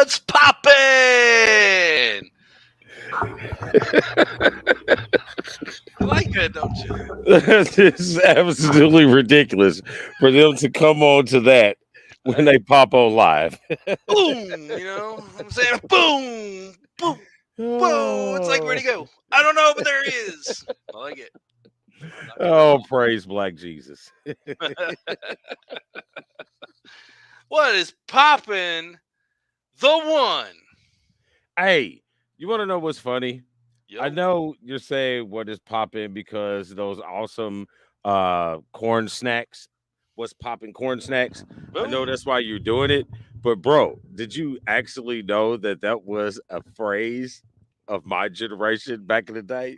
What's poppin'? You like that, don't you? It's absolutely ridiculous for them to come on to that when they pop on live. Boom, you know what I'm saying? Boom, boom, whoa. It's like, where'd Oh, he go? I don't know, but there he is. I like it. I like it a oh, lot. praise Black Jesus. What is poppin'? The one. Hey, you want to know what's funny? I Yo. know you're saying what is popping because those awesome corn snacks. What's popping corn snacks? I know Boom. that's why you're doing it. But bro, did you actually know that that was a phrase of my generation back in the day?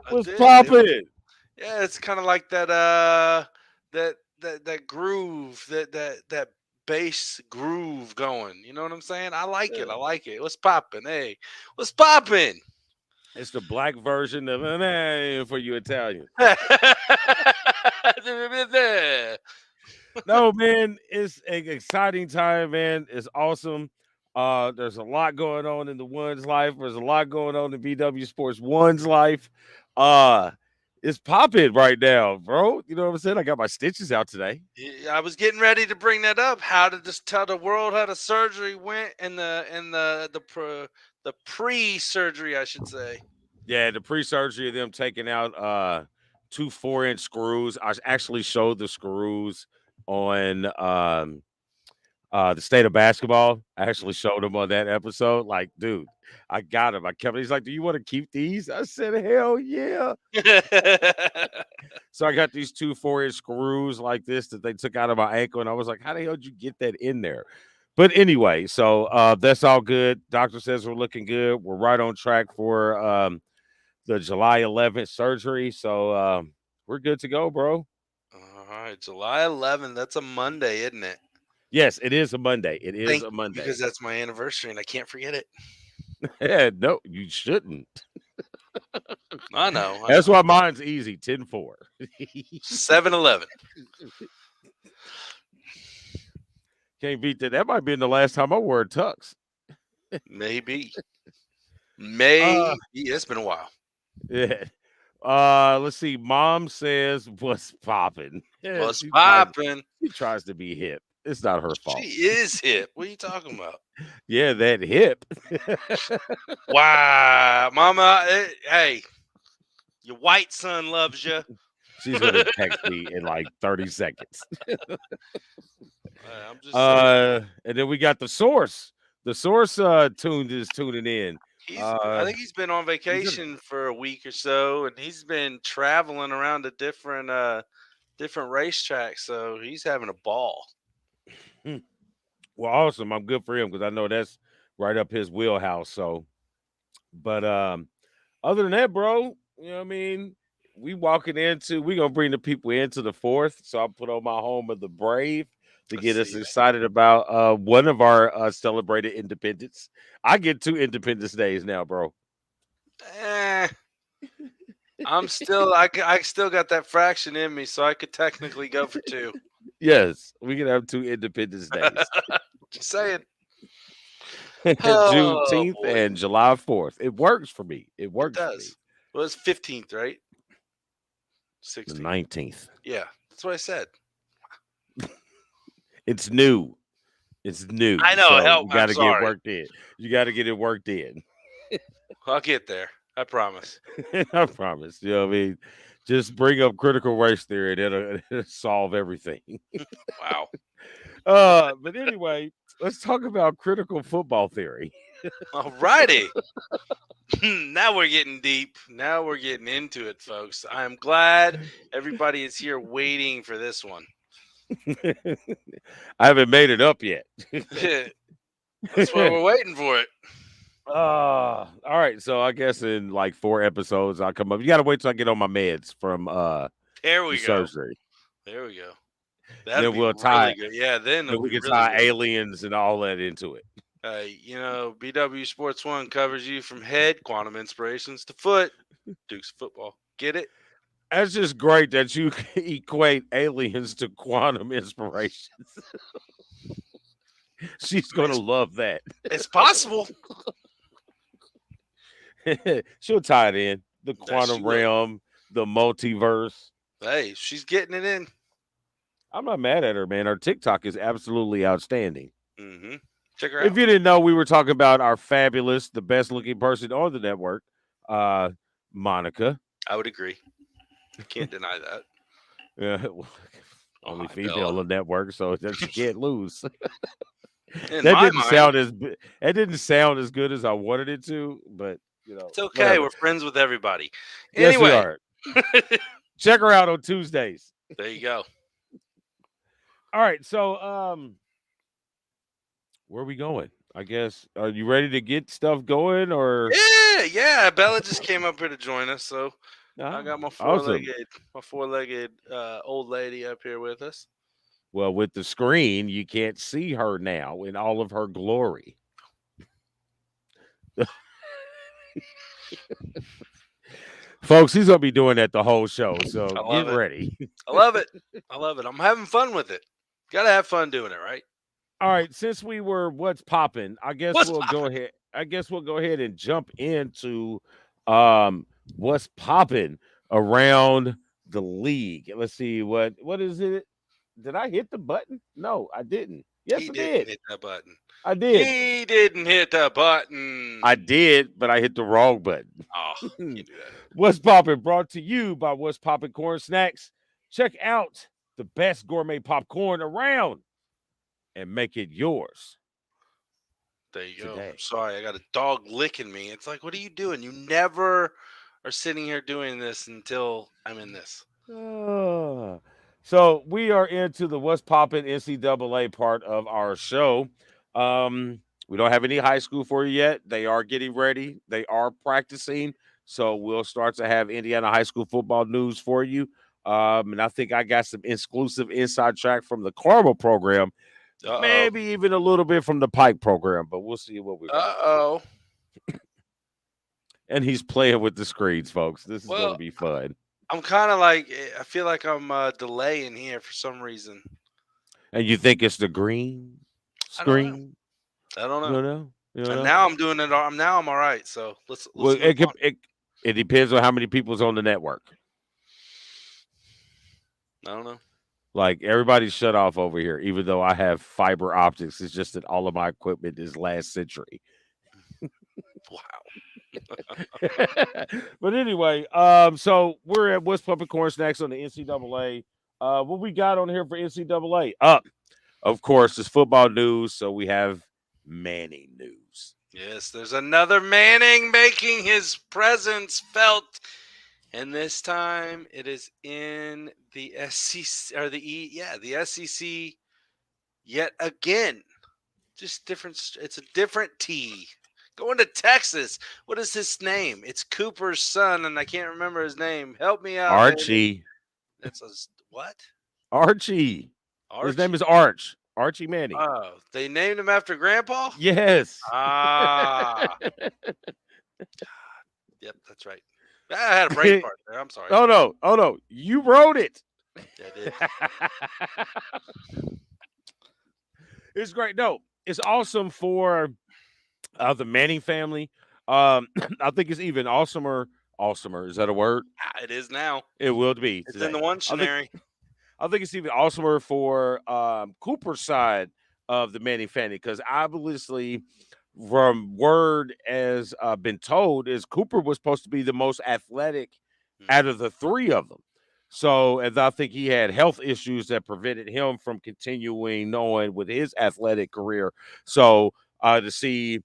I Was did. popping. Yeah, it's kind of like that that groove, that bass groove going. You know what I'm saying? I like it. I like it. What's poppin'? Hey, what's poppin'? It's the black version of an A for you Italian. No, man, it's an exciting time, man. It's awesome. There's a lot going on in the one's life. There's a lot going on in BW Sports One's life. Uh, it's popping right now, bro. You know what I'm saying? I got my stitches out today. Yeah, I was getting ready to bring that up. How to just tell the world how the surgery went and the pre-surgery, I should say. Yeah, the pre-surgery of them taking out two 4-inch screws. I actually showed the screws on the state of basketball. I actually showed him on that episode. Like, dude, I got him. I kept. He's like, "Do you want to keep these?" I said, "Hell yeah!" So I got these two 4-inch screws like this that they took out of my ankle, and I was like, "How the hell did you get that in there?" But anyway, so that's all good. Doctor says we're looking good. We're right on track for the July 11th surgery, so we're good to go, bro. All right, July 11th. That's a Monday, isn't it? Yes, it is a Monday. It is Thank a you, Monday. because that's my anniversary and I can't forget it. Yeah, no, you shouldn't. I know, I That's know. why mine's easy, 10-4. 7-Eleven. Can't beat that. That might be the last time I wore a tux. Maybe. Uh, Maybe. It's been a while. yeah. Let's see. Mom says what's popping. Yeah, What's poppin'? she tries to be hip. It's not her She fault. is hip. What are you talking about? Yeah, that hip. Wow, Mama. Hey, your white son loves you. She's gonna text me in like 30 seconds. I'm just saying. And then we got the source. The source tuning in. I Uh think he's been on he's in vacation for a week or so, and he's been traveling around to different racetracks. So he's having a ball. Hmm. Well, awesome. I'm good for him because I know that's right up his wheelhouse. So, but other than that, bro, you know what I mean? We gonna bring the people into the fourth. So I put on my home of the brave to I get us see excited about one of our celebrated independence. I get 2 Independence Days now, bro. that. I still got that fraction in me, so I could technically go for two. Yes, we can have 2 Independence Days. Just saying. Oh Juneteenth boy, and July 4th. It works for me. It it works for me. does. Well, it's 15th, right? The 16th. 19th. Yeah, that's what I said. It's new. It's I new. know. So Help. you I'm got to get sorry. worked in. You got to get it worked in. I'll get there. I promise. I promise. You know what I mean? Just bring up critical race theory. It'll solve everything. Wow. But anyway, let's talk about critical football theory. All righty. Now we're getting deep. Now we're getting into it, folks. I'm glad everybody is here waiting for this one. I haven't made it up yet. That's why we're waiting for it. All right. So I guess in like 4 episodes, I'll come up. You got to wait till I get on my meds from There the we go. surgery. There we go. That'll Then be we'll really tie. good. Yeah, then Then it'll we be can really tie good. aliens and all that into it. BW Sports One covers you from head, quantum inspirations to foot. Duke's football. Get it? That's just great that you equate aliens to quantum inspirations. She's gonna love that. It's possible. She'll tie it in. The That she quantum will. realm, the multiverse. Hey, she's getting it in. I'm not mad at her, man. Her TikTok is absolutely outstanding. Mm-hmm. Check her If out. you didn't know, we were talking about our fabulous, the best looking person on the network, Monica. I would agree. Can't deny that. Yeah, Oh, only hi, female on Bella. the network, so that you can't lose. In That my didn't mind, sound as good as I wanted it to, but it's okay. whatever. We're friends with everybody. Yes, we Anyway, are. Check her out on Tuesdays. there you go. All right, so where are we going? I guess. Are you ready to get stuff going, or Yeah. Bella just came up here to join us, so I got my awesome? four-legged old lady up here with us. Well, with the screen, you can't see her now in all of her glory. Folks, he's gonna be doing that the whole show, so I get love it. ready. I love it. I love it. I'm having fun with it. Gotta have fun doing it, right? All right, since we were what's popping, What's we'll go poppin'? ahead. I guess we'll go ahead and jump into what's popping around the league. Let's see what is it? Did I hit the button? No, I didn't. Yes, He I didn't did. hit that button. I did. He didn't hit the button. I did, but I hit the wrong button. Oh, can't do that. What's popping? Brought to you by What's Poppin' Corn Snacks. Check out the best gourmet popcorn around and make it yours. There you go. Today. Sorry, I got a dog licking me. It's like, what are you doing? You never are sitting here doing this until I'm in this. So we are into the What's Poppin' NCAA part of our show. We don't have any high school for you yet. They are getting ready. They are practicing. So we'll start to have Indiana high school football news for you. And I think I got some exclusive inside track from the Carmel program, Uh-oh. maybe even a little bit from the Pike program, but we'll see what we got. Uh-oh. And he's playing with the screens, folks. This is going Well, to be fun. I'm kind of like, I feel like I'm delaying here for some reason. And you think it's the green screen? I don't know. You know? You know? And now I'm doing it. Now I'm all right. So let's Well, move on. it depends on how many people's on the network. I don't know. Like everybody's shut off over here, even though I have fiber optics. It's just that all of my equipment is last century. Wow. But anyway, so we're at What's Pumping Corn Snacks on the NCAA. What we got on here for NCAA? Of course, it's football news. So we have Manning news. Yes, there's another Manning making his presence felt. And this time it is in the SEC or the SEC yet again. Just different. It's a different T. Going to Texas. What is his name? It's Cooper's son, and I can't remember his name. Help me out, Archie. That's what? Archie. His name is Arch. Archie Manning. Oh, they named him after Grandpa? Yes. Ah. Yep, that's right. I had a brain part there. I'm sorry. Oh no. You wrote it. Yeah, I did. It's great. No, it's awesome for the Manning family. I think it's even awesomer. Awesomer, is that a word? It is now. It will be. It's Today. in the one scenario. I think it's even awesomer for Cooper's side of the Manning family because obviously, from word as been told, is Cooper was supposed to be the most athletic out of the three of them. So, as I think he had health issues that prevented him from continuing on with his athletic career. So, to see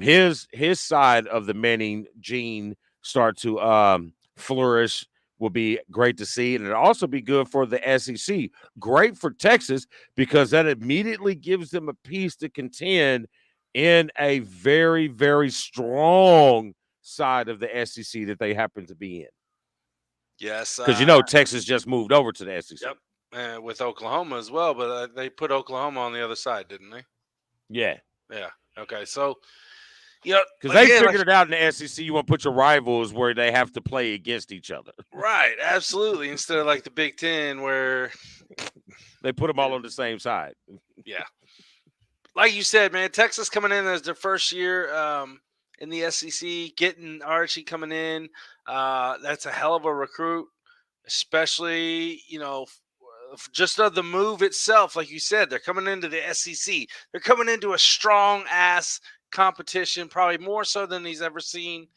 his side of the Manning gene start to flourish will be great to see, and it'll also be good for the SEC. Great for Texas because that immediately gives them a piece to contend in a very, very strong side of the SEC that they happen to be in. Yes, because Texas just moved over to the SEC. Yep, with Oklahoma as well, but they put Oklahoma on the other side, didn't they? Yeah. Okay, so because they figured it out in the SEC. You want to put your rivals where they have to play against each other. Right, absolutely. Instead of like the Big Ten where they put them all on the same side. Yeah. like you said, man, Texas coming in as their first year in the SEC, getting Archie coming in. That's a hell of a recruit, especially, just of the move itself. Like you said, they're coming into the SEC. They're coming into a strong ass competition, probably more so than he's ever seen.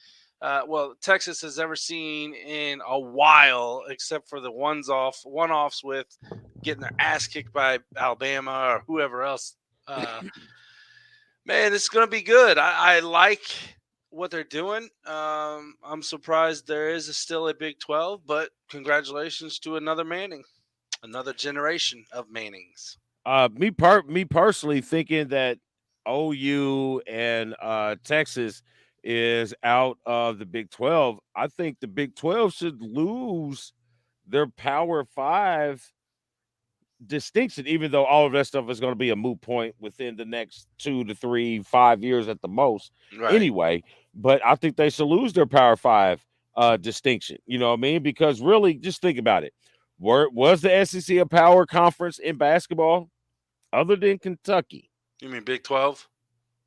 Texas has ever seen in a while, except for the one-offs with getting their ass kicked by Alabama or whoever else. Man, it's going to be good. I like what they're doing. I'm surprised there is still a Big 12, but congratulations to another Manning, another generation of Mannings. Me personally thinking that OU and Texas is out of the Big 12. I think the Big 12 should lose their Power 5 distinction, even though all of that stuff is going to be a moot point within the next 2 to 3, 5 years at the most. Right. Anyway, but I think they should lose their Power 5 distinction. You know what I mean? Because really, just think about it. Was the SEC a power conference in basketball other than Kentucky? You mean Big 12?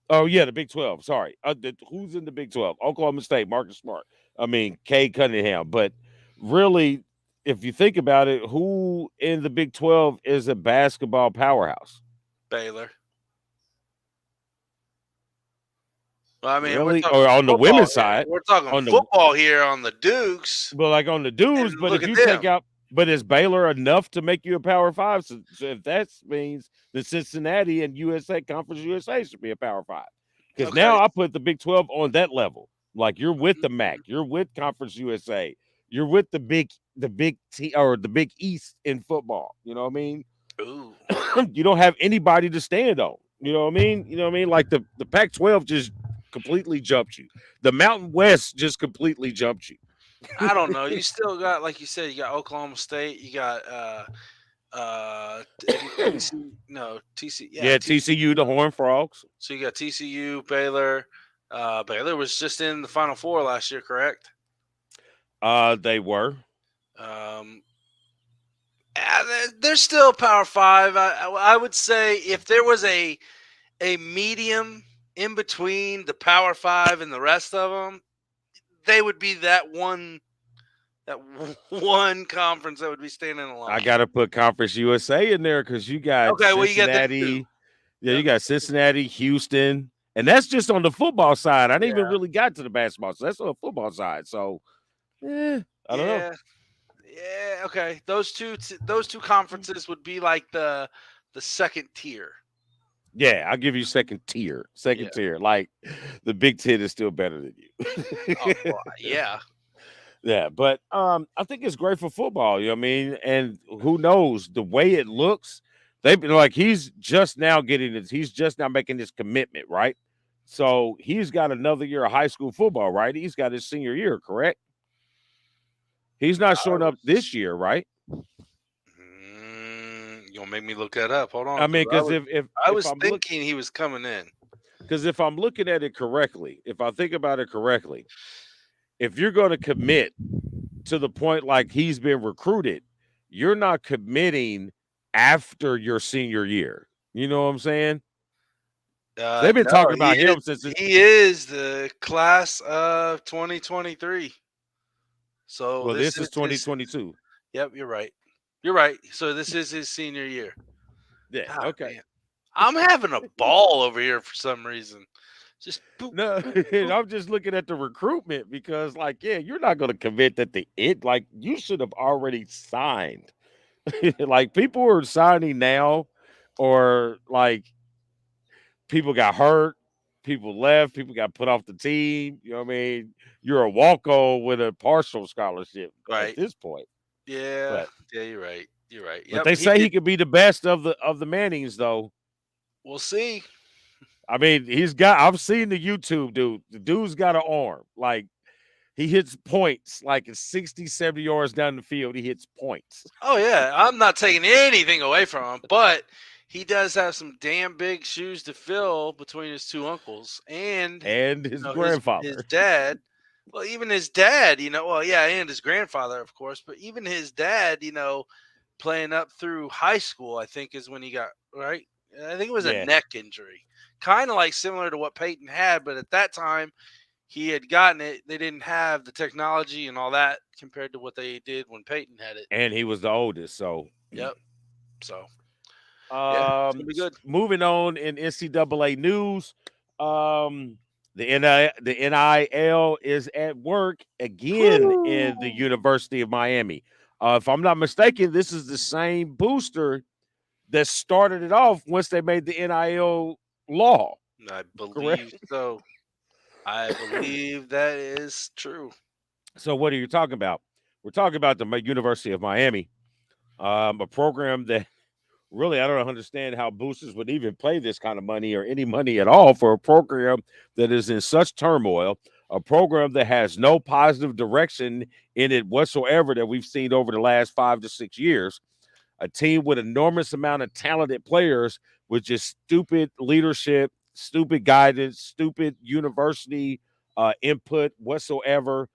Oh yeah, the Big 12. Sorry, who's in the Big 12? Oklahoma State, Marcus Smart. I mean, Cade Cunningham. But really, if you think about it, who in the Big 12 is a basketball powerhouse? Baylor. Well, I mean, we're Really, talking or on the football women's here. side? We're talking On the football here on the Dukes. Well, like on the dudes, And but look if at you them. take out, but is Baylor enough to make you a Power 5? So if that means the Cincinnati and USA Conference USA should be a Power 5, because Okay. now I put the Big 12 on that level. Like you're with the Mhm. MAC, you're with Conference USA, you're with the Big T or the Big East in football. You know what I mean? Ooh. You don't have anybody to stand on. You know what I mean? You know what I mean? Like the Pac-12 just completely jumped you. The Mountain West just completely jumped you. I don't know. You still got, like you said, you got Oklahoma State. You got TC. No, TC. Yeah, Yeah, TCU, TCU. the Horned Frogs. So you got TCU, Baylor. Baylor was just in the Final Four last year, correct? They were. Um, they're still Power Five. I would say if there was a medium in between the Power Five and the rest of them, they would be that one conference that would be standing alone. I got to put Conference USA in there because you got Okay, well you got them too. Cincinnati. Yeah, you Yep. got Cincinnati, Houston, and that's just on the football side. I didn't even Yeah. really got to the basketball, so that's on the football side. So, I don't know. Yeah. Yeah. Okay. Those two conferences would be like the second tier. Yeah, I'll give you second tier. Yeah. Second tier. Like the Big Ten is still better than Oh, you. well, yeah. Yeah, but I think it's great for football. You know what I mean? And who knows the way it looks? They've been like he's just now getting this. He's just now making this commitment, right? So he's got another year of high school football, right? He's got his senior year, correct? He's not I showing up was. this year, right? You gonna make me look that up? Hold on, I mean, because because I if was I'm thinking he was coming in. because if I'm looking at it correctly, if I think about it correctly, if you're going to commit to the point like he's been recruited, you're not committing after your senior year. You know what I'm saying? They've been No, talking about him since he is the class of 2023. So well, this this is is 2022. Yep, you're right. You're right. So this is his senior year. Yeah, God, okay. man. I'm having a ball over here for some reason. Just boop, No, boop. I'm just looking at the recruitment because, like, yeah, you're not going to commit at the end. Like, you should have already signed. Like, people are signing now, or like people got hurt, people left, people got put off the team. You know what I mean? You're a walk-on with a partial scholarship at Right. this point. Yeah. But Yeah, you're right. You're right. but Yep, they he say did. he could be the best of the Mannings, though. We'll see. I mean, he's got. I've seen the YouTube dude. The dude's got an arm. Like he hits points. Like it's 60, 70 yards down the field. He hits points. Oh yeah, I'm not taking anything away from him, but he does have some damn big shoes to fill between his two uncles and And his his grandfather. dad. Well, even his dad, well, yeah, and his grandfather, of course, but even his dad, playing up through high school, I think is when he got right. I think it was a Yeah. neck injury, kind of like similar to what Peyton had, but at that time he had gotten it. They didn't have the technology and all that compared to what they did when Peyton had it. And he was the oldest. So Yep. So yeah, it's gonna be good. moving on in NCAA news, the NIL is at work again in the Woo! University of Miami. If I'm not mistaken, this is the same booster that started it off once they made the NIL law. I Correct. believe so. I believe that is true. So what are you talking about? We're talking about the University of Miami, a program that really, I don't understand how boosters would even pay this kind of money or any money at all for a program that is in such turmoil, a program that has no positive direction in it whatsoever that we've seen over the last 5 to 6 years. A team with enormous amount of talented players with just stupid leadership, stupid guidance, stupid university input whatsoever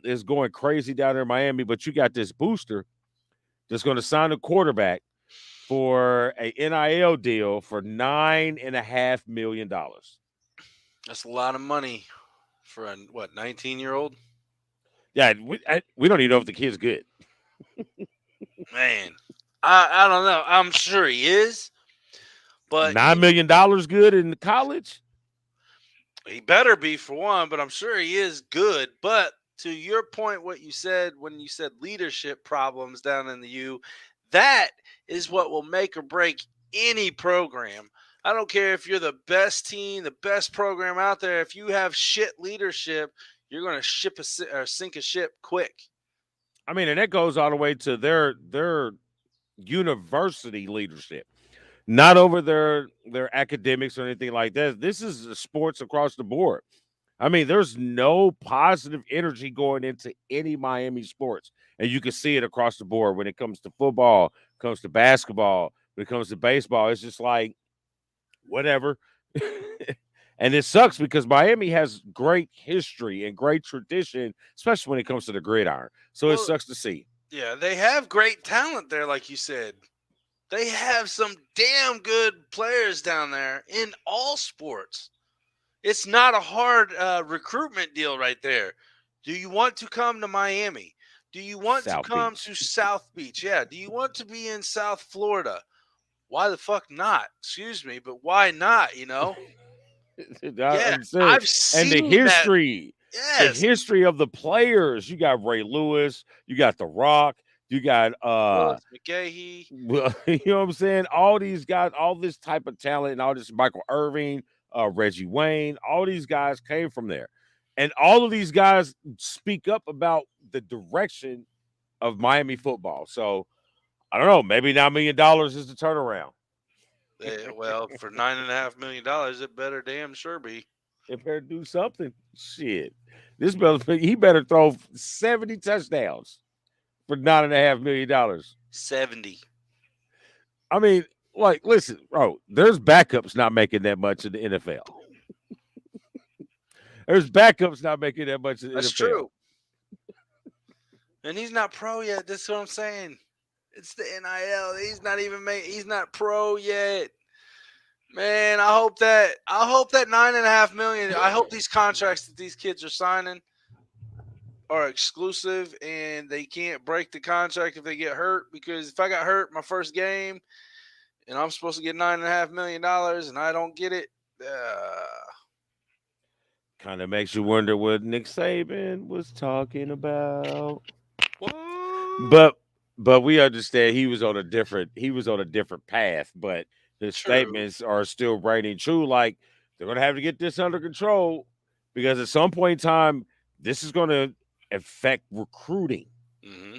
is going crazy down there in Miami. But you got this booster that's going to sign a quarterback for a NIL deal for $9.5 million. That's a lot of money for a 19-year-old. Yeah, we don't even know if the kid's good. Man, I don't know. I'm sure he is, but $9 million good in college? he better be for one. But I'm sure he is good. But to your point, what you said when you said leadership problems down in the U, that is what will make or break any program. I don't care if you're the best team, the best program out there. If you have shit leadership, you're going to or sink a ship quick. I mean, and that goes all the way to their university leadership, not over their academics or anything like that. This is sports across the board. I mean, there's no positive energy going into any Miami sports. And you can see it across the board when it comes to football, comes to basketball, when it comes to baseball. It's just like, whatever. And it sucks because Miami has great history and great tradition, especially when it comes to the gridiron. So it Well, sucks to see. yeah, they have great talent there, like you said. They have some damn good players down there in all sports. It's not a hard recruitment deal right there. Do you want to come to Miami? Do you want to South come Beach. to South Beach? Yeah. Do you want to be in South Florida? Why the fuck not? Excuse me, but why not? Yeah, I'm saying, I've and seen that. the Yes. history of the players. You got Ray Lewis, you got The Rock, you got Willis McGahee. well, you know what I'm saying? All these guys, all this type of talent, and all this Michael Irving, Reggie Wayne, all these guys came from there. And all of these guys speak up about the direction of Miami football. So I don't know, maybe $9 million is the turnaround. Well, for $9.5 million, it better damn sure be They better do something. Shit. This brother, he better throw 70 touchdowns for $9.5 million. 70. I mean, like, listen, bro, there's backups not making that much in the NFL. There's backups not making that much in the That's NFL. true. And he's not pro yet. That's what I'm saying. It's the NIL. He's not pro yet. Man, I hope that 9.5 million. I hope these contracts that these kids are signing are exclusive and they can't break the contract if they get hurt. Because if I got hurt my first game and I'm supposed to get $9.5 million and I don't get it, Kind of makes you wonder what Nick Saban was talking about. what? But we understand he was on a different path, but his True. statements are still reigning true. Like, they're gonna have to get this under control because at some point in time, this is gonna affect recruiting. Hmm.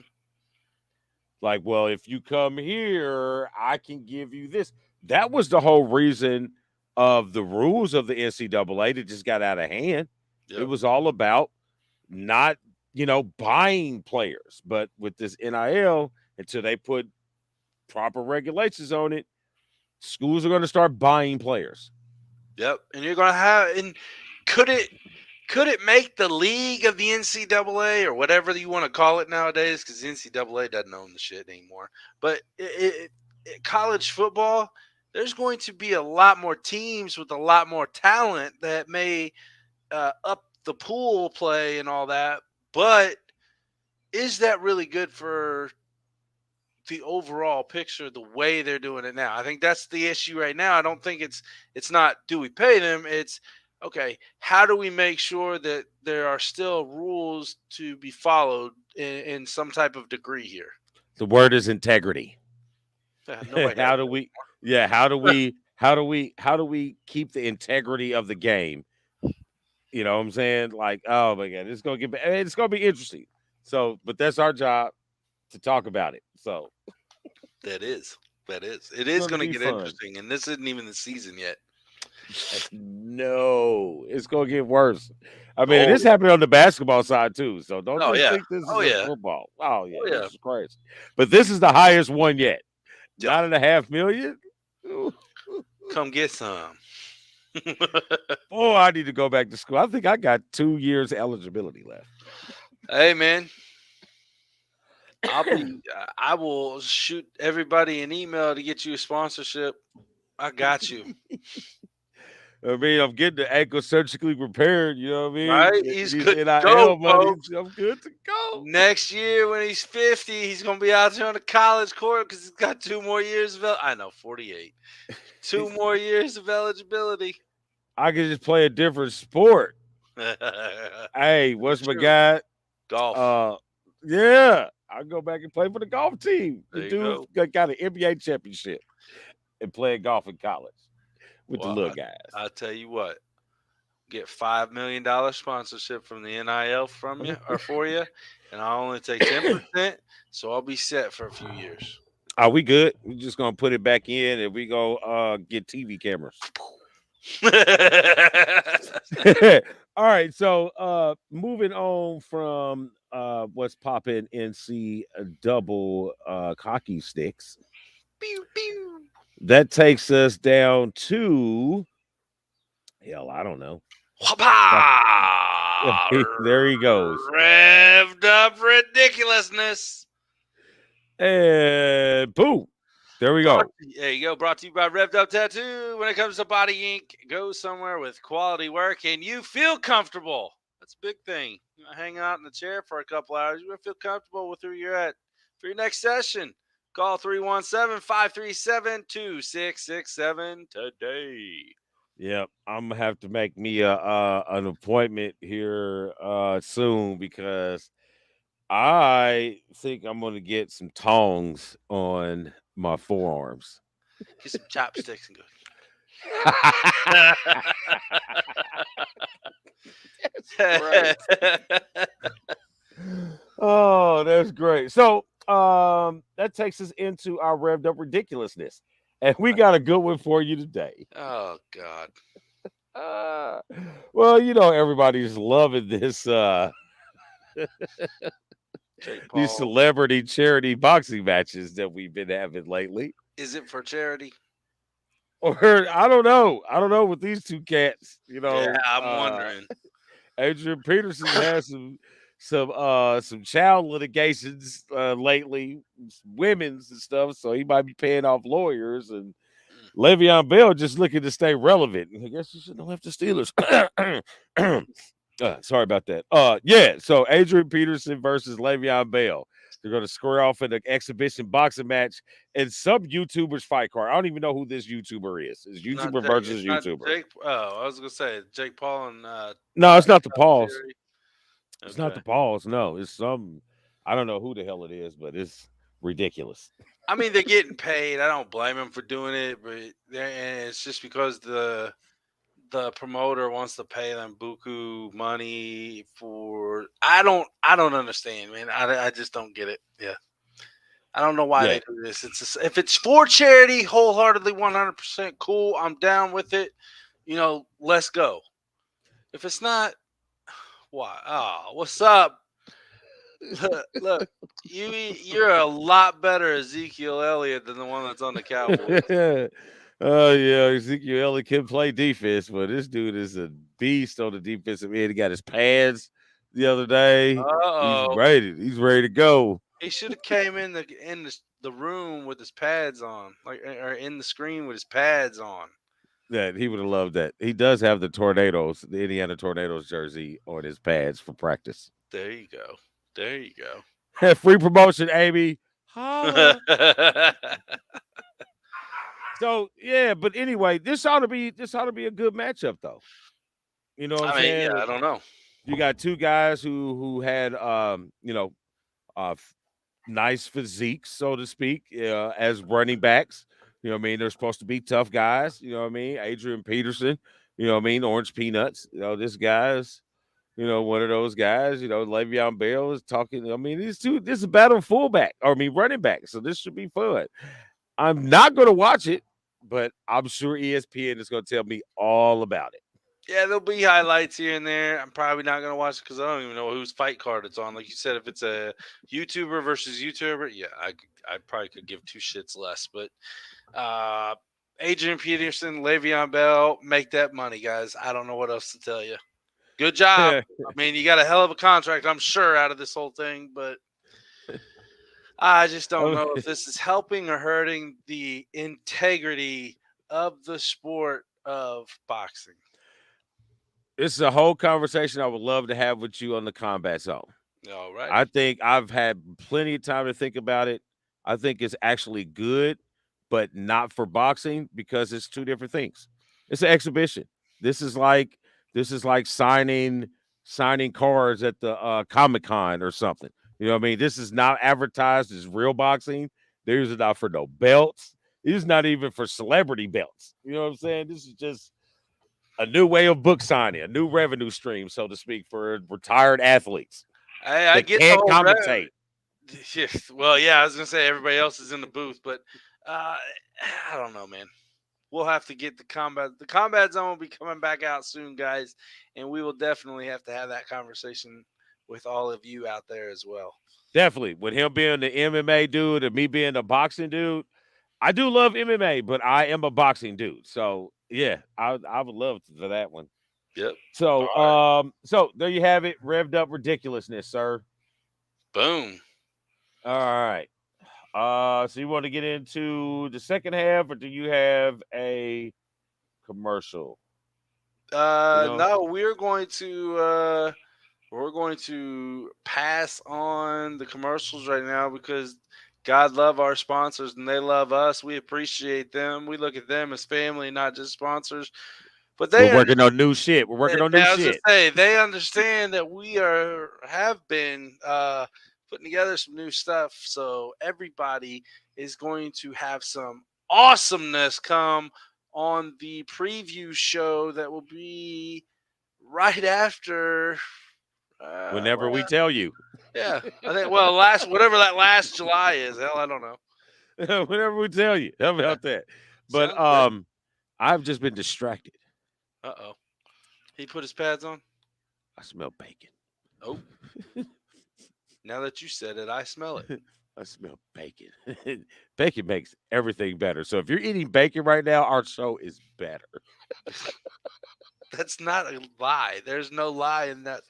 Like, well, if you come here, I can give you this. That was the whole reason of the rules of the NCAA that just got out of hand. It Yep. was all about not, buying players. But with this NIL, until they put proper regulations on it, schools are going to start buying players. Yep. And you're gonna have and could it could it make the league of the NCAA or whatever you want to call it nowadays? Because the NCAA doesn't own the shit anymore. But college football, there's going to be a lot more teams with a lot more talent that may up the pool play and all that. But is that really good for the overall picture the way they're doing it now? I think that's the issue right now. I don't think it's not do we pay them? It's okay, how do we make sure that there are still rules to be followed in some type of degree here? The word is integrity. Nobody has How do we yeah, how do we keep the integrity of the game? You know what I'm saying? Like, oh my god, it's gonna be interesting. So, but that's our job to talk about it. So that. Is it it's is gonna going to be get fun. interesting, and this isn't even the season yet. No, it's gonna get worse. I mean, Oh this happened on the basketball side too. So don't oh just yeah, think this is oh just yeah, football. Oh oh yeah, this yeah, is crazy. But this is the highest one yet. yeah. 9.5 million. Ooh. Come get some. Oh, I need to go back to school. I think I got 2 years eligibility left. Hey man, I will shoot everybody an email to get you a sponsorship. I got you. I mean, I'm getting the ankle surgically repaired. You know what I mean? Right? He's These good to go, NIL monies, folks. I'm good to go. Next year when he's 50, he's gonna be out there on the college court because he's got 2 more years of I know 48. 2 more years of eligibility. I can just play a different sport. Hey, what's my True. guy? Golf. Uh, yeah, I go back and play for the golf team. The There you dude go. got an NBA championship and played golf in college with the Well, little guys. I'll tell you what. Get $5 million sponsorship from the NIL from you or for you, and I'll only take 10%, so I'll be set for a few years. Are we good? We just gonna put it back in and we go get TV cameras. All right, so moving on from what's popping NC double hockey sticks. Pew, pew. That takes us down to hell, I don't know. Whoppa! There he goes. Revved up ridiculousness. And boom. There we go. There you go. Brought to you by Revved Up Tattoo. When it comes to body ink, go somewhere with quality work and you feel comfortable. That's a big thing. You know, hanging out in the chair for a couple hours, you're going to feel comfortable with who you're at. For your next session, call 317-537-2667 today. Yep, I'm gonna have to make me a an appointment here soon because I think I'm gonna get some tongs on my forearms. Get some chopsticks and go. Great. Oh, that's great. So that takes us into our revved up ridiculousness. And we got a good one for you today. Oh, God. Uh, well, you know, everybody's loving this Jake these Paul. celebrity charity boxing matches that we've been having lately. Is it for charity? Or I don't know. I don't know with these two cats, you Yeah, know. I'm wondering. Adrian Peterson has some child litigations lately, women's and stuff, so he might be paying off lawyers. And Le'Veon Bell just looking to stay relevant. I guess you shouldn't have left the Steelers. Sorry about that. Yeah. So Adrian Peterson versus Le'Veon Bell. They're going to square off in an exhibition boxing match and some YouTubers fight card. I don't even know who this YouTuber is. It's Not YouTuber Jake. versus It's not YouTuber. Jake. Oh, I was gonna say Jake Paul and No, it's not the Pauls. Theory. It's not the Okay. Pauls. No, it's some. I don't know who the hell it is, but it's ridiculous. I mean, they're getting paid. I don't blame them for doing it, but and it's just because the promoter wants to pay them buku money for. I don't understand, man. I just don't get it. Yeah. I don't know why Yeah. they do this. If it's for charity, wholeheartedly, 100% cool. I'm down with it. You know, let's go. If it's not, why? Oh, what's up? Look, you're a lot better Ezekiel Elliott than the one that's on the Cowboys. Oh yeah, Ezekiel Elliott can play defense, but this dude is a beast on the defensive end. He got his pads the other day. Uh-oh. He's ready. He's ready to go. He should have came in the the room with his pads on, like or in the screen with his pads on. That he would have loved that. He does have the Indiana Tornadoes jersey on his pads for practice. There you go. There you go. Free promotion, Amy. Holla. So yeah, but anyway, this ought to be a good matchup though. You know what I'm I mean, yeah, saying? I don't know. You got two guys who had nice physiques, so to speak, as running backs. You know what I mean? They're supposed to be tough guys. You know what I mean? Adrian Peterson. You know what I mean? Orange Peanuts. This guy's one of those guys. Le'Veon Bell is talking. I mean, these two. This is a battle fullback. Or I mean, running back. So this should be fun. I'm not going to watch it, but I'm sure ESPN is going to tell me all about it. Yeah, there'll be highlights here and there. I'm probably not gonna watch it because I don't even know whose fight card it's on. Like you said, if it's a YouTuber versus YouTuber, yeah, I probably could give two shits less. But uh, Adrian Peterson, Le'Veon Bell, make that money, guys. I don't know what else to tell you. Good job. I mean, you got a hell of a contract, I'm sure, out of this whole thing, but I just don't know if this is helping or hurting the integrity of the sport of boxing. This is a whole conversation I would love to have with you on the combat zone. All right. I think I've had plenty of time to think about it. I think it's actually good, but not for boxing because it's two different things. It's an exhibition. This is like signing cards at the Comic Con or something. You know what I mean? This is not advertised as real boxing. These are not for no belts. This is not even for celebrity belts. You know what I'm saying? This is just a new way of book signing, a new revenue stream, so to speak, for retired athletes I that get the can't whole commentate. well, yeah, I was gonna say everybody else is in the booth, but uh, I don't know, man. We'll have to get the combat. The combat zone will be coming back out soon, guys, and we will definitely have to have that conversation with all of you out there as well. Definitely. With him being the MMA dude and me being the boxing dude, I do love MMA, but I am a boxing dude. So yeah, I would love for that one. Yep. So All right. so there you have it, revved up ridiculousness, sir. Boom. All right. So you want to get into the second half, or do you have a commercial? You know, No, we're going to pass on the commercials right now because God love our sponsors and they love us. We appreciate them. We look at them as family, not just sponsors. But we're working on new shit. We're working on new I was just shit. say they understand that we have been putting together some new stuff. So everybody is going to have some awesomeness come on the preview show that will be right after. Whenever we tell you. Yeah, I think. Well, whatever that last July is. Hell, I don't know. Whenever we tell you. How Yeah, about that? But sounds good. I've just been distracted. Oh, he put his pads on. I smell bacon. Oh, now that you said it, I smell it. I smell bacon. Bacon makes everything better. So if you're eating bacon right now, our show is better. That's not a lie. There's no lie in that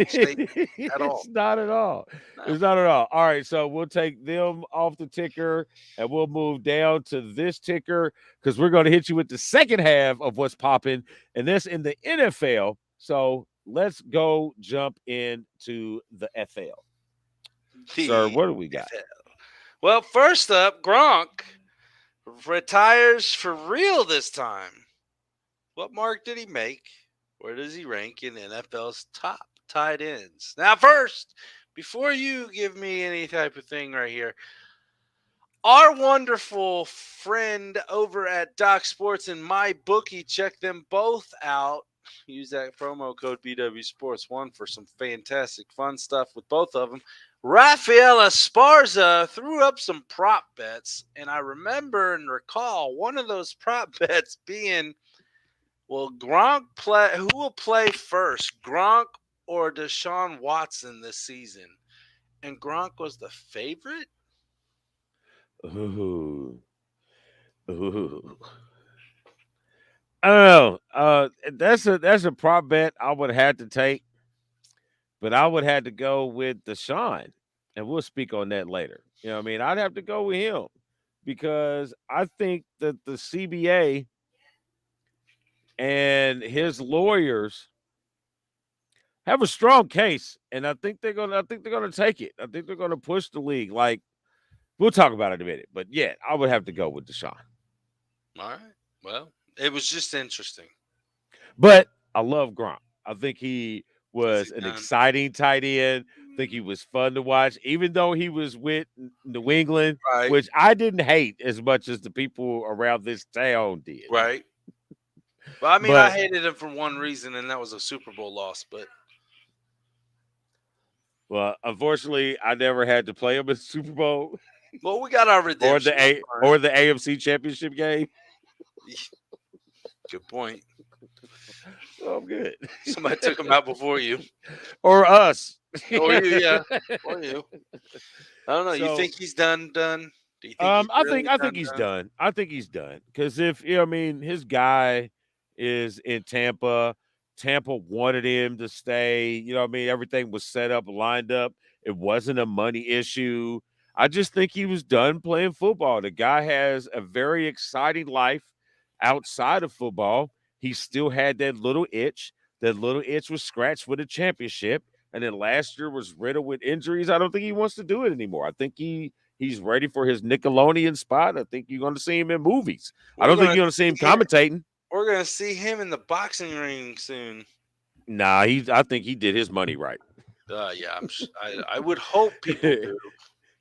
statement at all. It's not at all. No. It's not at all. All right, so we'll take them off the ticker and we'll move down to this ticker because we're going to hit you with the second half of what's popping, and this in the NFL. So let's go jump into the FL. Sir, The what do we got? Well, first up, Gronk retires for real this time. What mark did he make? Where does he rank in NFL's top tight ends? Now, first, before you give me any type of thing right here, our wonderful friend over at Doc Sports and MyBookie, check them both out. Use that promo code BWSPORTS1 for some fantastic fun stuff with both of them. Rafael Esparza threw up some prop bets, and I remember and recall one of those prop bets being, will Gronk play? Who will play first, Gronk or Deshaun Watson this season? And Gronk was the favorite. Ooh. Ooh. I don't know. That's a prop bet I would have had to take, but I would have to go with Deshaun. and we'll speak on that later. You know what I mean? I'd have to go with him because I think that the CBA and his lawyers have a strong case, and I think they're gonna take it. I think they're gonna push the league. Like we'll talk about it in a minute, but yeah, I would have to go with Deshaun. All right. Well, it was just interesting. But I love Gronk. I think he Is he was an done? exciting tight end. I think he was fun to watch, even though he was with New England, Right. which I didn't hate as much as the people around this town did. Right. Well, I mean, I But hated him for one reason, and that was a Super Bowl loss. But well, unfortunately, I never had to play him in the Super Bowl well, we got our or redemption. I'm the AFC Championship game. fine. Good point. So I'm good. Somebody took him out before you, Or us. or you, yeah, or you. I don't know. You So think he's done? Done? Do you think he's really I think done? he's Done? done. I think he's done because if I mean his guy is in Tampa. Tampa wanted him to stay. You know what I mean? Everything was set up, lined up. It wasn't a money issue. I just think he was done playing football. The guy has a very exciting life outside of football. He still had that little itch. That little itch was scratched with a championship. And then last year was riddled with injuries. I don't think he wants to do it anymore. I think he's ready for his Nickelodeon spot. I think you're going to see him in movies. I We're don't think gonna you're going to see see him him. commentating. We're gonna see him in the boxing ring soon. Nah, I think he did his money right. Yeah, I would hope people do.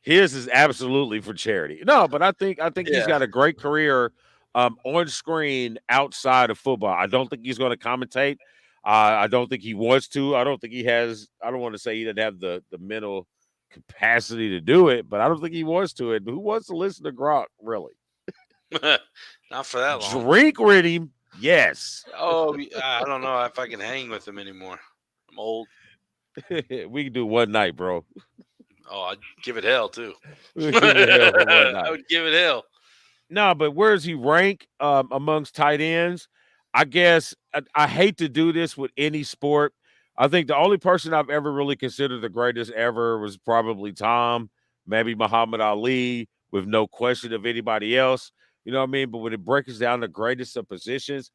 His is absolutely for charity. No, but I think he's Yeah. got a great career on screen outside of football. I don't think he's going to commentate. I don't think he wants to. I don't think he has. I don't want to say he doesn't have the mental capacity to do it, but I don't think he wants to. And who wants to listen to Gronk really? Not for that long. Drink with him, yes. Oh, I don't know if I can hang with him anymore. I'm old. We can do one night, bro. Oh, I'd give it hell too. We'll give it hell for one I night. would give it hell. No, but where does he rank amongst tight ends? I guess I hate to do this with any sport. I think the only person I've ever really considered the greatest ever was probably Tom, maybe Muhammad Ali, with no question of anybody else. You know what I mean? But when it breaks down the greatest of positions,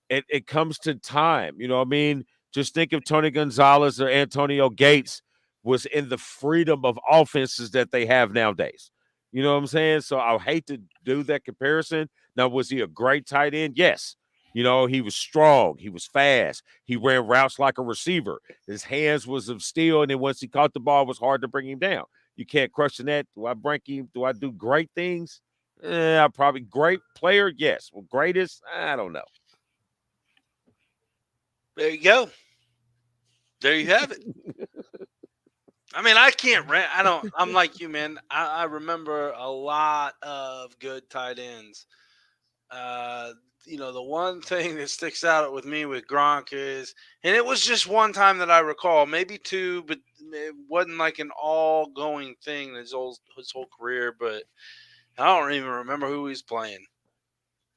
it comes to time. You know what I mean? Just think if Tony Gonzalez or Antonio Gates was in the freedom of offenses that they have nowadays. You know what I'm saying? So I hate to do that comparison. Now, was he a great tight end? Yes. You know, he was strong. He was fast. He ran routes like a receiver. His hands was of steel, and then once he caught the ball, it was hard to bring him down. You can't question that. Do I break him? Do I do great things? Probably great player. Yes. Well, greatest? I don't know. There you go. There you have it. I mean, I can't rant. I don't. I'm like you, man. I remember a lot of good tight ends. Uh, the one thing that sticks out with me with Gronk is, and it was just one time that I recall, maybe two, but it wasn't like an all-going thing his whole career. But I don't even remember who he was playing.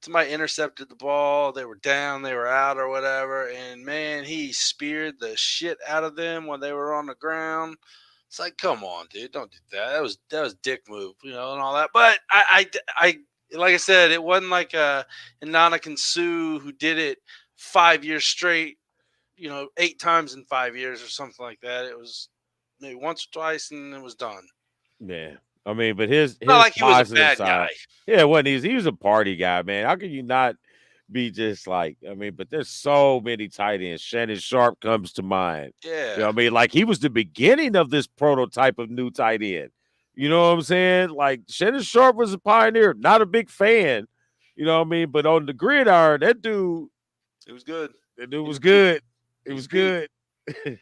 Somebody intercepted the ball. They were down, they were out, or whatever. And man, he speared the shit out of them when they were on the ground. It's like, come on, dude, don't do that. That was dick move, and all that. But like I said, it wasn't like Inanna Sue who did it 5 years straight. 8 times in 5 years or something like that. It was maybe once or twice, and it was done. Yeah. I mean, but his Not his like he was a positive bad side, guy. yeah, what he was a party guy, man. How can you not be just like, I mean, but there's so many tight ends. Shannon Sharp comes to mind. You know Yeah, what I mean? Like he was the beginning of this prototype of new tight end. You know what I'm saying? Like Shannon Sharp was a pioneer, not a big fan. You know what I mean? But on the gridiron, it was good. that dude He was was beat. good. It He was was beat. good. So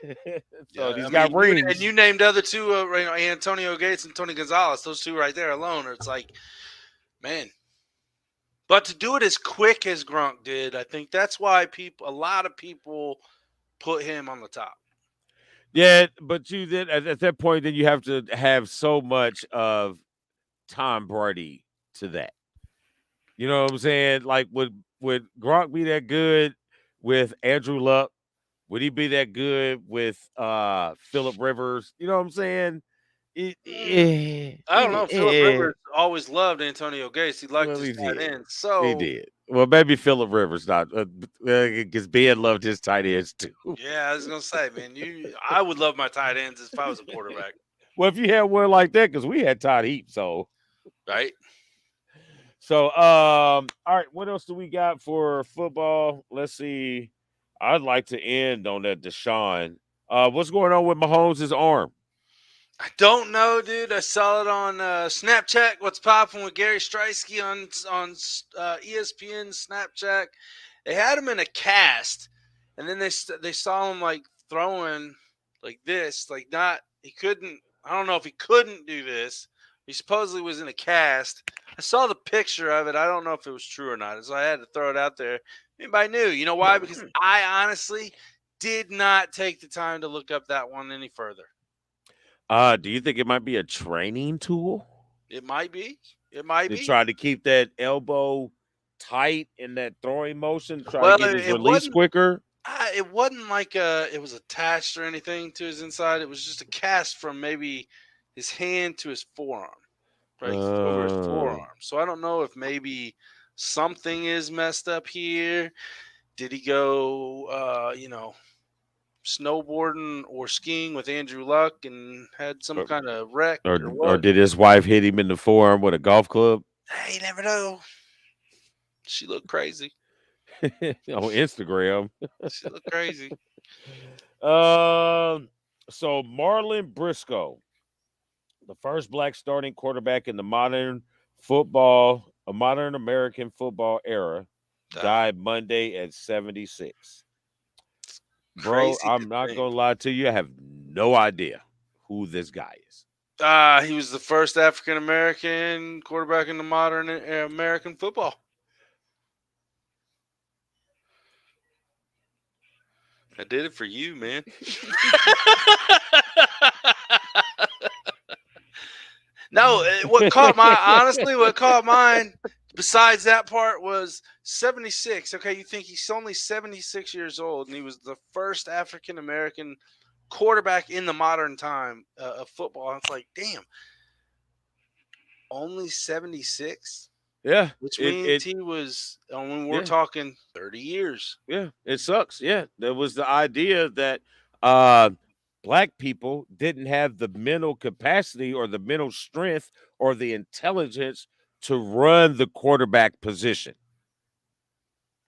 Yeah, he's I got mean, rings. you named the other two, Antonio Gates and Tony Gonzalez. Those two right there alone, it's like, man. But to do it as quick as Gronk did, I think that's why a lot of people put him on the top. Yeah, but you then at that point, then you have to have so much of Tom Brady to that. You know what I'm saying? Like, would Gronk be that good with Andrew Luck? Would he be that good with Philip Rivers? You know what I'm saying? I don't know. Philip Rivers always loved Antonio Gates. He liked Well, his he tight did. end. He So, did. Well, maybe Phillip Rivers not, because Ben loved his tight ends too. yeah, I was gonna say, man, I would love my tight ends if I was a quarterback, Well, if you had one like that, because we had Todd Heap, right? all right, what else do we got for football? Let's see. I'd like to end on that Deshaun. What's going on with Mahomes' arm? I don't know, dude. I saw it on Snapchat. What's popping with Gary Streisky on ESPN Snapchat? They had him in a cast, and then they saw him like throwing like this, like not he couldn't. I don't know if he couldn't do this. He supposedly was in a cast. I saw the picture of it. I don't know if it was true or not, so I had to throw it out there. Anybody knew? You know why? Because I honestly did not take the time to look up that one any further. Do you think it might be a training tool It might be. It might to be. try to keep that elbow tight in that throwing motion, try to Well, get his it release wasn't. quicker? It wasn't like it was attached or anything to his inside. It was just a cast from maybe his hand to his forearm, right over his Uh, forearm. So I don't know if maybe something is messed up here. Did he go, snowboarding or skiing with Andrew Luck and had some or, kind of wreck or or what? did his wife hit him in the forearm with a golf club Hey, you never know. She looked crazy. on Instagram? She looked crazy. Um, so Marlon Briscoe, the first black starting quarterback in the modern American football era, Uh, died Monday at 76. Bro, Crazy to I'm not think. gonna lie to you. I have no idea who this guy is. He was the first African American quarterback in the modern American football. I did it for you, man. No, what caught mine, besides that part, was 76. Okay, you think he's only 76 years old, and he was the first African American quarterback in the modern time of football. It's like, damn, only 76? Yeah, Which it means it he was, when we're yeah, talking 30 years. yeah, it sucks. Yeah, there was the idea that uh black people didn't have the mental capacity or the mental strength or the intelligence to run the quarterback position.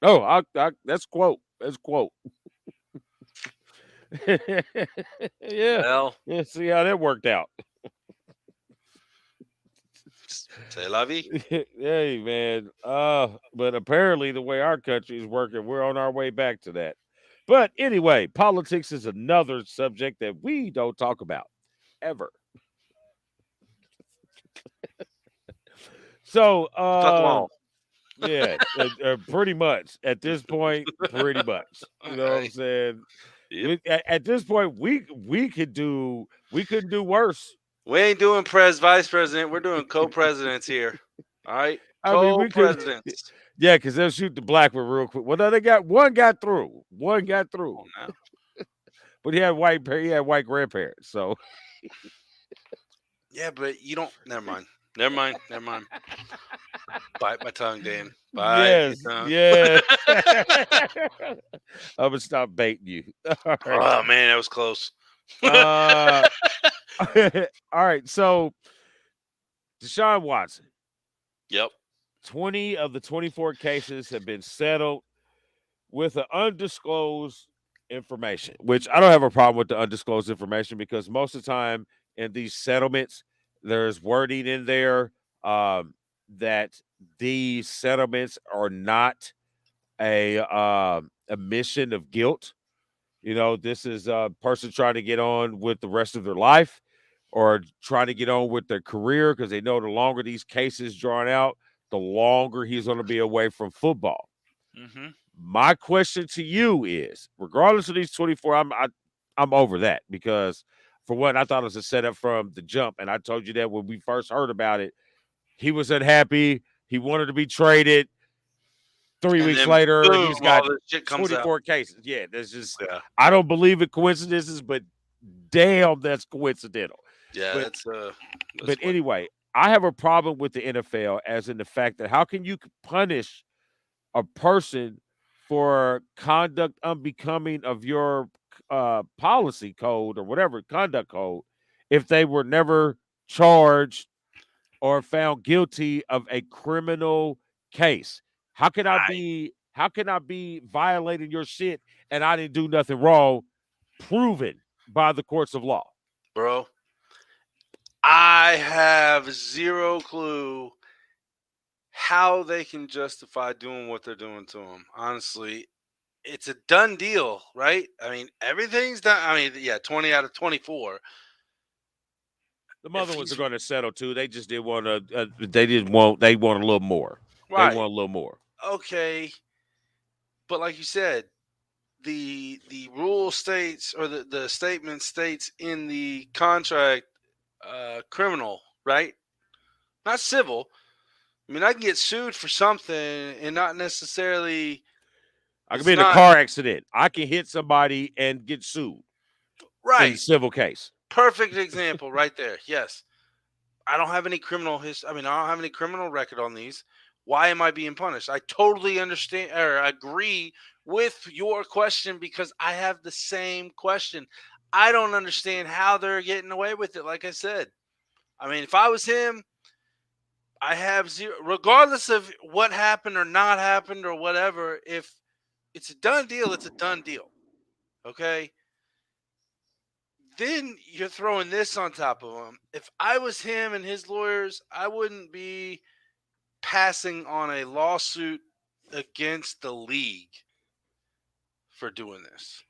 Oh, that's quote. That's quote. Yeah. Well, Yeah, see how that worked out. c'est la vie. Hey man. But apparently the way our country is working, we're on our way back to that. But anyway, politics is another subject that we don't talk about ever. So, Fuck them all. yeah, pretty much at this point, pretty much. All You know what I'm right. saying? Yep. At this point, we couldn't do worse. We ain't doing vice president. We're doing co-presidents here. All right, I mean, we could, co-presidents. yeah, because they'll shoot the black one real quick. Well, no, they got one got through, one got through, Oh, now. but he had white grandparents, so Yeah, but you don't. Never mind. Never mind. Never mind. Bite my tongue, Dan. Bite yes, my tongue. yes. I'm gonna stop baiting you. All right. Oh man, that was close. Uh, all right. So Deshaun Watson, Yep. 20 of the 24 cases have been settled with an undisclosed information, which I don't have a problem with the undisclosed information because most of the time in these settlements, there's wording in there that these settlements are not a admission of guilt. You know, this is a person trying to get on with the rest of their life or trying to get on with their career because they know the longer these cases drawn out, the longer he's going to be away from football. Mm-hmm. My question to you is, regardless of these 24, I'm over that because for one, I thought it was a setup from the jump, and I told you that when we first heard about it, he was unhappy. He wanted to be traded. 3 weeks And then later, boom, he's got all this shit comes out. 24 cases. Yeah, there's just Yeah. I don't believe in coincidences, but damn, that's coincidental. Yeah, But that's what. anyway, I have a problem with the NFL as in the fact that how can you punish a person for conduct unbecoming of your policy code or whatever conduct code if they were never charged or found guilty of a criminal case? I, How can I be violating your shit and I didn't do nothing wrong, proven by the courts of law? bro, I have zero clue how they can justify doing what they're doing to him. Honestly, it's a done deal, right? I mean, everything's done. I mean, yeah, 20 out of 24. The If mother ones are he's going to settle too. They just didn't want to. They didn't want. They want a little more. They right, want a little more. okay, but like you said, the rule states or the statement states in the contract, criminal, right? Not civil. I mean, I can get sued for something and not necessarily. I could It's be in a not car accident. I can hit somebody and get sued in a right. civil case. Perfect example right there. Yes. I don't have any criminal history. I mean, I don't have any criminal record on these. Why am I being punished? I totally understand or agree with your question because I have the same question. I don't understand how they're getting away with it. Like I said, I mean, if I was him, I have zero, regardless of what happened or not happened or whatever. If it's a done deal, it's a done deal. Okay. Then you're throwing this on top of him. If I was him and his lawyers, I wouldn't be passing on a lawsuit against the league for doing this.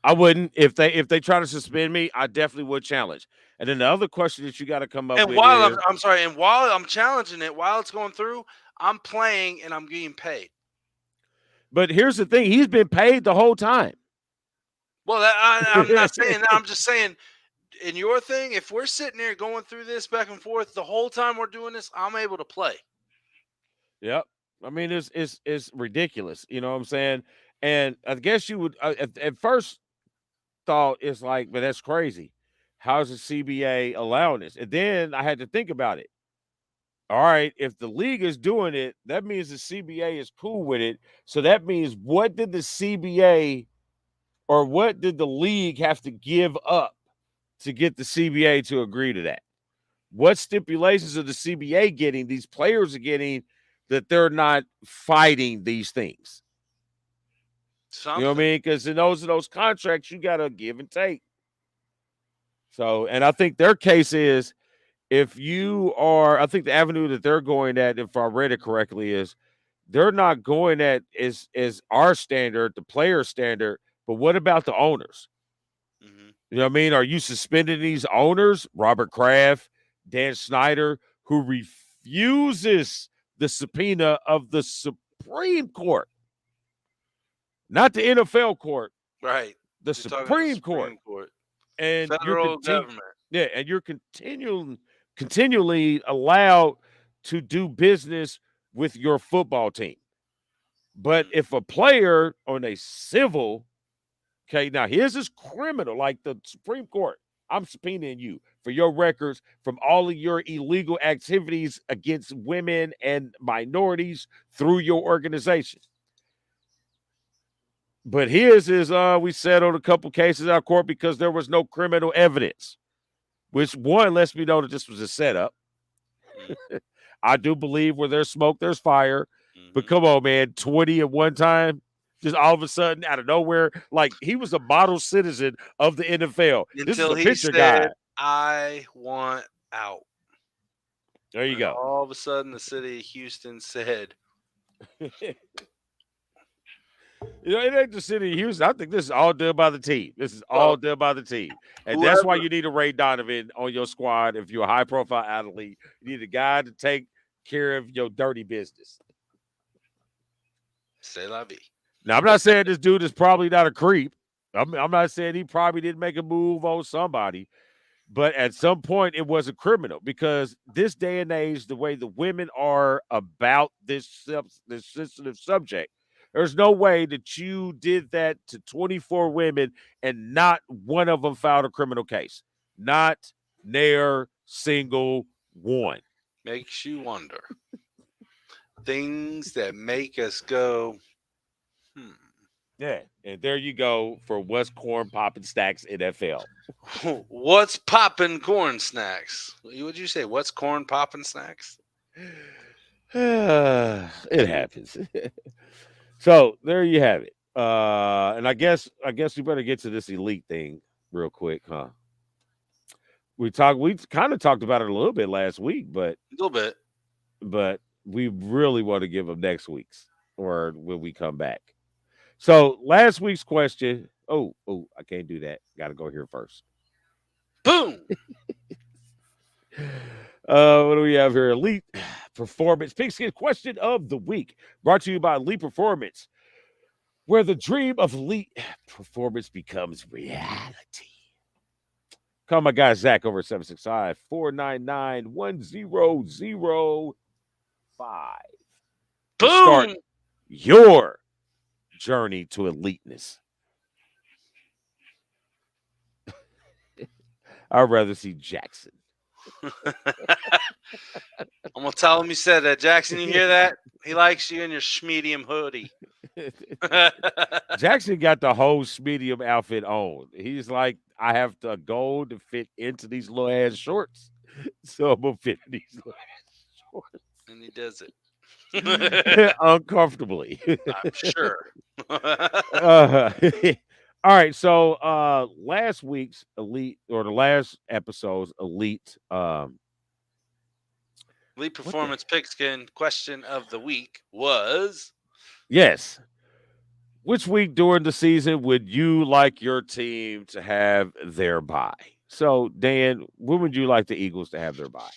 I wouldn't if they try to suspend me. I definitely would challenge. And then the other question that you got to come up And with while is, I'm sorry, and while I'm challenging it, while it's going through, I'm playing and I'm getting paid. but here's the thing: he's been paid the whole time. Well, I'm not saying that. I'm just saying in your thing, if we're sitting there going through this back and forth the whole time we're doing this, I'm able to play. Yep. I mean, it's ridiculous. You know what I'm saying? And I guess you would at first thought it's like, but that's crazy. How's the CBA allowing this? And then I had to think about it. All right, if the league is doing it, that means the CBA is cool with it. So that means what did the CBA or what did the league have to give up to get the CBA to agree to that? What stipulations are the CBA getting, these players are getting that they're not fighting these things? You know what I Something. mean? Because in those contracts, you got to give and take. So, and I think their case is if you are, I think the avenue that they're going at, if I read it correctly, is they're not going at is our standard, the player standard, but what about the owners? Mm-hmm. You know what I mean? Are you suspending these owners, Robert Kraft, Dan Snyder, who refuses the subpoena of the Supreme Court, not the NFL court, Right. the You're talking the Supreme Court, Supreme Court, and you're federal government. yeah, and you're continually allowed to do business with your football team. But Mm. if a player on a civil, okay, now here's this criminal, like the Supreme Court, I'm subpoenaing you for your records from all of your illegal activities against women and minorities through your organization. But his is we settled a couple cases out of court because there was no criminal evidence, which one lets me know that this was a setup. Mm. I do believe where there's smoke, there's fire. But Mm-hmm. come on, man, 20 at one time, just all of a sudden out of nowhere, like he was a model citizen of the NFL. This is Until a he picture said, guy. "I want out." There you And go. all of a sudden, the city of Houston said, You know, it ain't the city of Houston. I think this is all done by the team. This is all "Well, done by the team. And that's why whoever, you need a Ray Donovan on your squad if you're a high profile athlete. You need a guy to take care of your dirty business. say la vie." Now, I'm not saying this dude is probably not a creep. I'm not saying he probably didn't make a move on somebody, but at some point it was a criminal because this day and age, the way the women are about this sensitive subject, there's no way that you did that to 24 women and not one of them filed a criminal case. Not Ne'er single one. Makes you wonder. Things that make us go, hmm. Yeah. And there you go for what's corn popping stacks NFL. What's poppin' corn snacks? What'd you say? What's corn poppin' snacks? It happens. So there you have it. And I guess we better get to this elite thing real quick, huh? We kind of talked about it a little bit last week, A little bit. but we really want to give them next week's or when we come back. So last week's question. Oh, I can't do that. Got to go here first. Boom. What do we have here? Elite Performance Pigskin question of the week, brought to you by Elite Performance, where the dream of elite performance becomes reality. Call my guy Zach over 765-499-1005 to start Boom. your journey to eliteness. I'd rather see Jackson. I'm gonna tell him you said that. Jackson, you hear that? He likes you in your schmedium hoodie. Jackson got the whole medium outfit on. He's like, I have to go to fit into these little ass shorts. So I'm gonna fit in these little ass And he does it. shorts uncomfortably. I'm sure. uh, all right. So last week's elite or the last episode's elite Elite what the Performance Pigskin question of the week was yes. Which week during the season would you like your team to have their bye? So, Dan, when would you like the Eagles to have their bye?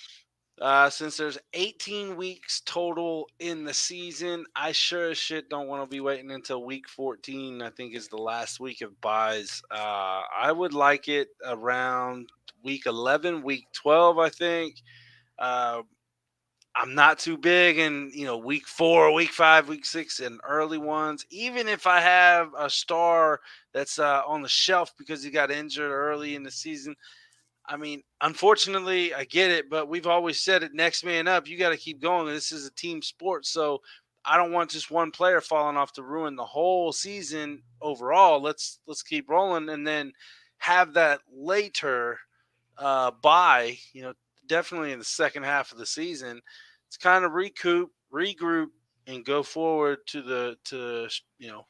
since there's 18 weeks total in the season, I sure as shit don't want to be waiting until week 14. I think is the last week of buys. I would like it around week 11, week 12. I think. Uh, I'm not too big in week 4, week 5, week 6, and early ones. Even if I have a star that's on the shelf because he got injured early in the season, I mean, unfortunately, I get it, but we've always said it: next man up. You got to keep going. This is a team sport, so I don't want just one player falling off to ruin the whole season overall. Let's keep rolling, and then have that later bye. Definitely in the second half of the season. It's kind of recoup, regroup, and go forward to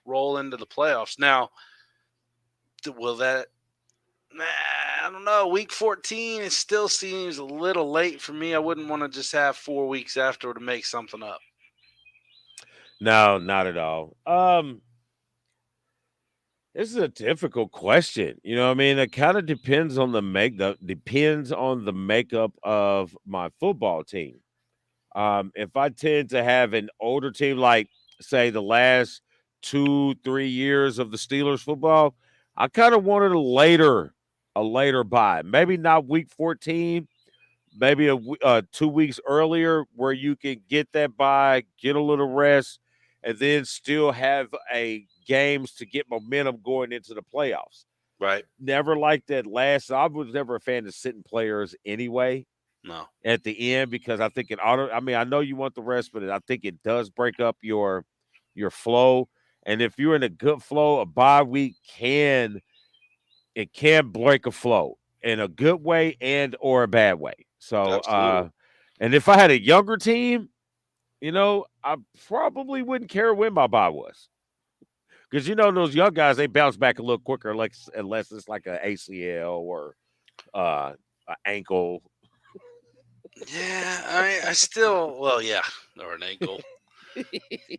roll into the playoffs. Now, will that I don't know. Week 14, it still seems a little late for me. I wouldn't want to just have 4 weeks after to make something up. No, not at all. This is a difficult question. You know what I mean? It kind of depends on the makeup of my football team. If I tend to have an older team, like say the last 2-3 years of the Steelers football, I kind of wanted a later bye. Maybe not week 14, maybe 2 weeks earlier, where you can get that bye, get a little rest, and then still have a games to get momentum going into the playoffs. Right? Never liked that last. I was never a fan of sitting players anyway No. at the end because I think I mean, I know you want the rest, but I think it does break up your flow. And if you're in a good flow, a bye week can break a flow in a good way and or a bad way. So Absolutely. and if I had a younger team, I probably wouldn't care when my bye was. Because those young guys, they bounce back a little quicker, like unless it's like a ACL or an ankle. Yeah, I still, well, yeah, or an ankle.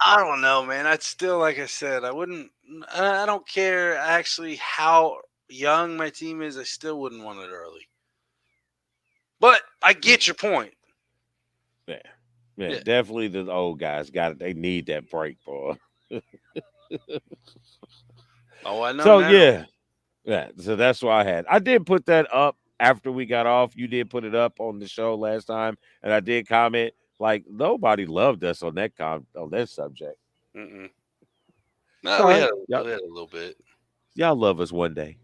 I don't know, man. I'd still, like I said, I wouldn't, I don't care actually how young my team is. I still wouldn't want it early. But I Yeah, get your point. yeah, yeah, Yeah. definitely the old guys got it. They need that break, boy. Oh, I know So now. yeah. So that's what I had. I did put that up after we got off. You did put it up on the show last time, and I did comment like nobody loved us on that subject. Mm-mm. It's No, all we right. had, Y'all, we had a little bit, y'all love us one day.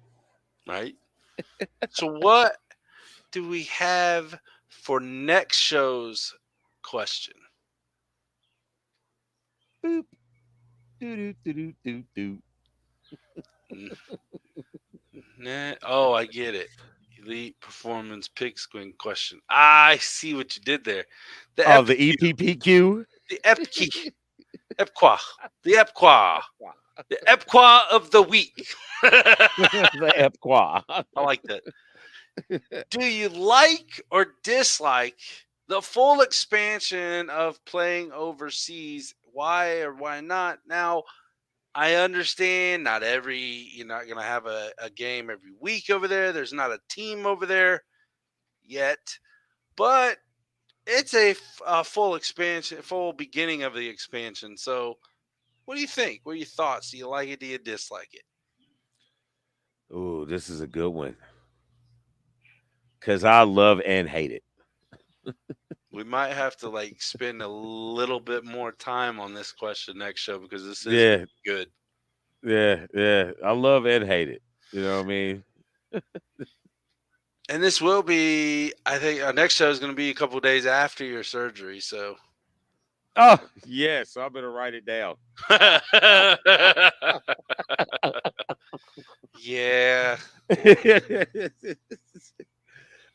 right? So what? do we have for next show's question? Boop. Doo, doo, doo, doo, doo. Oh, I get it. Elite Performance Pig Squid question. I see what you did there. The Oh, the EPQ. EPPQ. The EPQ. Epqua. The Epqua. The Epqua of the week. The Epqua. I like that. Do you like or dislike the full expansion of playing overseas? Why or why not? Now, I understand you're not going to have a game every week over there. There's not a team over there yet, but it's a full expansion, full beginning of the expansion. So, what do you think? What are your thoughts? Do you like it? Do you dislike it? Ooh, this is a good one. Because I love and hate it. We might have to spend a little bit more time on this question next show because this is Yeah, good. yeah. I love and hate it. You know what I mean? And this will be, I think, our next show is going to be a couple of days after your surgery. So, Oh, yeah. So I better write it down. yeah.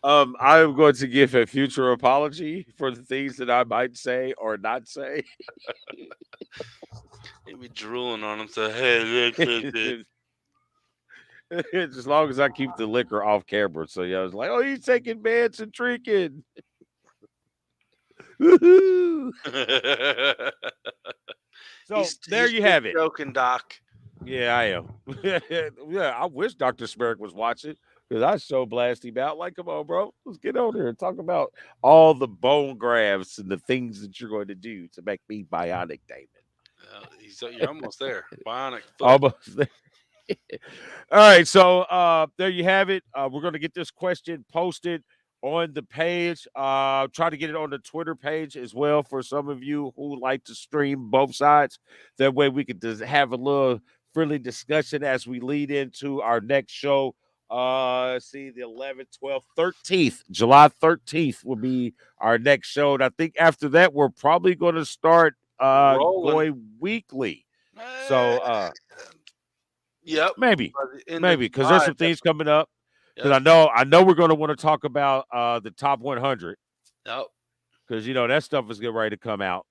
I am going to give a future apology for the things that I might say or not say. Maybe drooling on him. So, hey, As long as I keep the liquor off camera. So yeah, I was like, oh, he's taking meds and drinking. Woohoo! So there he's you just have it. joking, Doc. Yeah, I am. Yeah, I wish Dr. Smerrick was watching because I so blast him out. Like, come on, bro. Let's get on here and talk about all the bone grafts and the things that you're going to do to make me bionic, Damon. You're almost there. Bionic foot. Almost there. All right, so there you have it. We're going to get this question posted on the page. Try to get it on the Twitter page as well for some of you who like to stream both sides. That way we could just have a little friendly discussion as we lead into our next show. See the 11th, 12th, 13th, July 13th will be our next show. And I think after that, we're probably going to start Rolling. going weekly. So Yep. maybe, By the end of because there's July, some things coming up. Because Yep. I know we're going to want to talk about the top 100 Yep. because that stuff is getting ready to come out.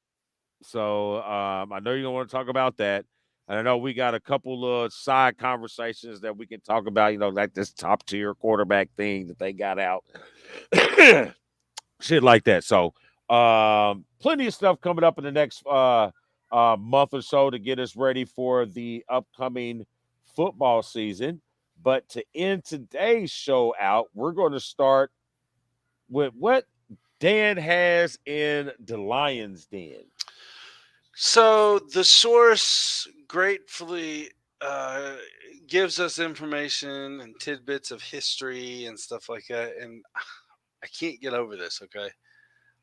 So I know you're gonna want to talk about that. And I know we got a couple of side conversations that we can talk about. Like this top tier quarterback thing that they got out, shit like that. So plenty of stuff coming up in the next month or so to get us ready for the upcoming football season. But to end today's show out, we're going to start with what Dan has in the Lion's Den. So the source gratefully gives us information and tidbits of history and stuff like that. And I can't get over this, okay?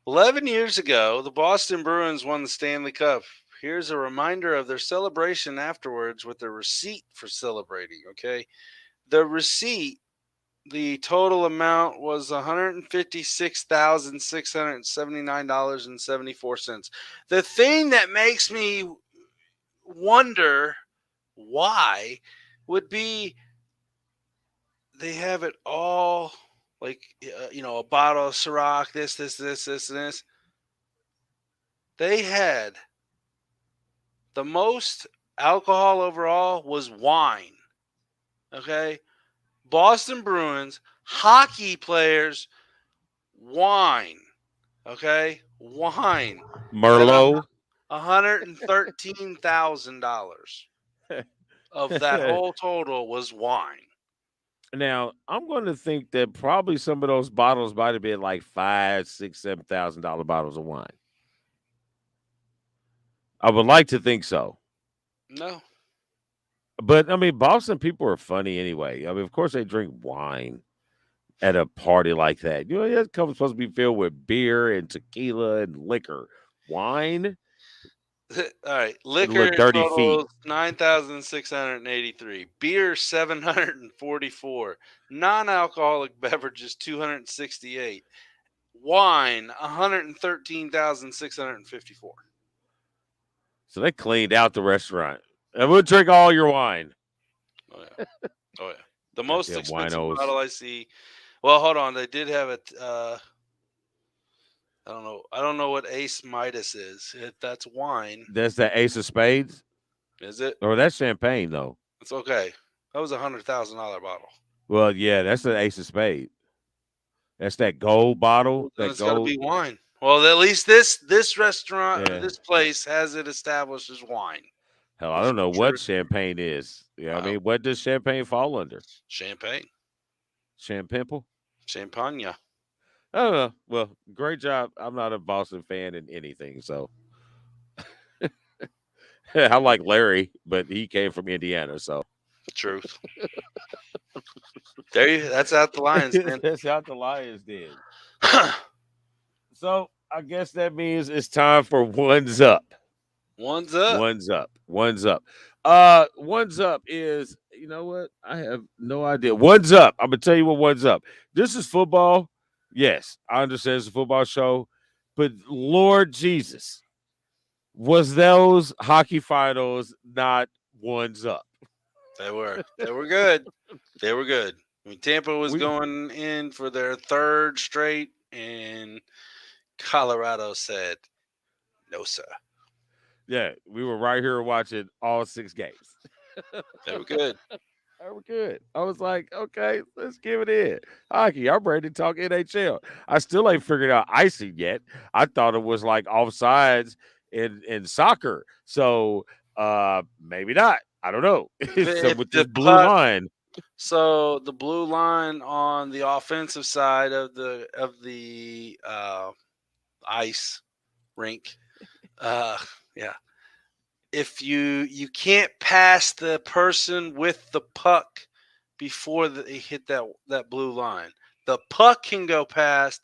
11 years ago, the Boston Bruins won the Stanley Cup. Here's a reminder of their celebration afterwards with the receipt for celebrating, okay? The receipt, the total amount was $156,679.74. The thing that makes me wonder why would be they have it all a bottle of Ciroc, this, and this. They had the most alcohol overall was wine. Okay. Boston Bruins, hockey players, wine. Okay. Wine. Merlot. $113,000 of that whole total was wine. Now, I'm going to think that probably some of those bottles might have been like $5,000, $6,000, $7,000 bottles of wine. I would like to think so. No. But I mean, Boston people are funny anyway. I mean, of course they drink wine at a party like that. That cup is supposed to be filled with beer and tequila and liquor. Wine? All right. With a little Liquor dirty feet. totals 9,683. Beer 744. Non-alcoholic beverages 268. Wine 113,654. So they cleaned out the restaurant. And we'll drink all your wine. Oh yeah. Oh yeah. The most Goddamn expensive winos. bottle I see. Well, hold on. They did have it. I don't know. I don't know what Ace Midas is. If that's wine, That's the Ace of Spades. is it? Or that's champagne, though. It's okay. That was $100,000 bottle. Well, yeah, that's the Ace of Spades. That's that gold bottle. Well, then That it's got to gold. be wine. Well, at least this restaurant or Yeah. this place has it established as wine. Hell, I Let's don't know make sure. what champagne is. You know what I Uh, mean? What does champagne fall under? Champagne, Champimple? champagne. I don't know. Well, great job. I'm not a Boston fan in anything, so I like Larry, but he came from Indiana, so Truth. There you. That's out the Lions, man. that's how the Lions did. So I guess that means it's time for one's up. One's up. One's up. One's up. One's up is, you know what? I have no idea. One's up. I'm gonna tell you what one's up. This is football. Yes, I understand it's a football show, but Lord Jesus, was those hockey finals not one's up? They were. They were good. They were good. I mean, Tampa was We going in for their third straight, and Colorado said, "No, sir." yeah, we were right here watching all 6 games. They were good. They were good. I was like, okay, let's give it in. Hockey, I'm ready to talk NHL. I still ain't figured out icing yet. I thought it was like offsides in soccer. So maybe not. I don't know. So If with this the blue puck, line, so the blue line on the offensive side of the ice rink, uh, yeah. If you can't pass the person with the puck before they hit that blue line, the puck can go past,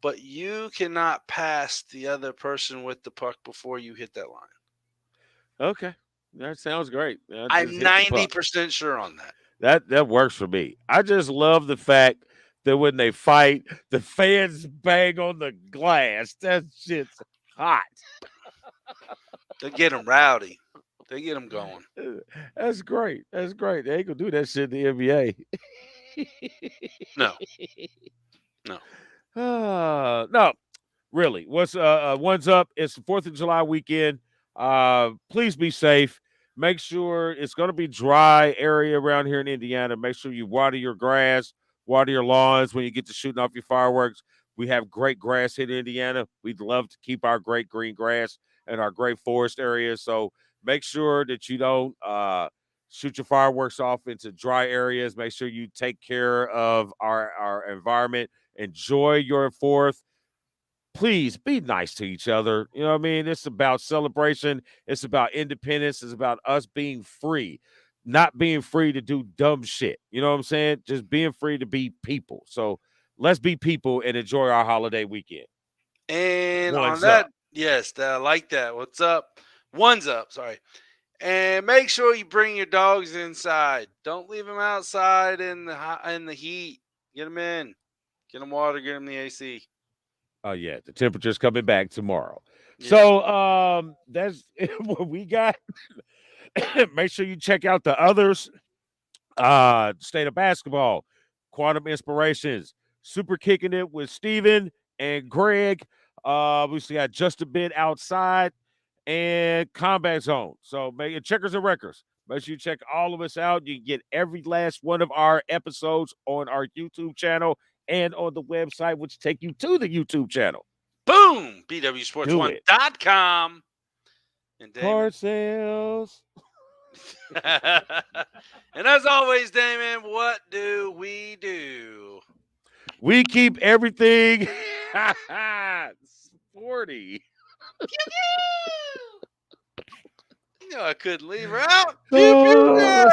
but you cannot pass the other person with the puck before you hit that line. okay. That sounds great. Just I'm hit the puck. 90% sure on that. That works for me. I just love the fact that when they fight, the fans bang on the glass. That shit's hot. They get them rowdy. They get them going. That's great. That's great. They ain't gonna do that shit in the NBA. No, no. No, really. What's one's up? It's the 4th of July weekend. Please be safe. Make sure it's gonna be dry area around here in Indiana. Make sure you water your grass, water your lawns when you get to shooting off your fireworks. We have great grass here in Indiana. We'd love to keep our great green grass and our great forest areas. So make sure that you don't shoot your fireworks off into dry areas. Make sure you take care of our environment. Enjoy your 4th. Please be nice to each other. You know what I mean? It's about celebration. It's about independence. It's about us being free, not being free to do dumb shit. You know what I'm saying? Just being free to be people. So let's be people and enjoy our holiday weekend. And on One's that, up. yes, I like that. What's up? One's up. Sorry. And make sure you bring your dogs inside. Don't leave them outside in the heat. Get them in. Get them water. Get them the AC. Oh yeah, the temperature's coming back tomorrow. Yeah. So that's what we got. Make sure you check out the others. State of Basketball, Quantum Inspirations, Super Kicking It with Steven and Greg. We still got Just a Bit Outside and Combat Zone. So make checkers and records. Make sure you check all of us out. You can get every last one of our episodes on our YouTube channel and on the website, which take you to the YouTube channel. Boom! Do it. BWSPORTS1.com. And Damon. Car sales. And as always, Damon, what do we do? We keep everything sporty. You know I couldn't leave her out. Pew, pew, Oh. yeah.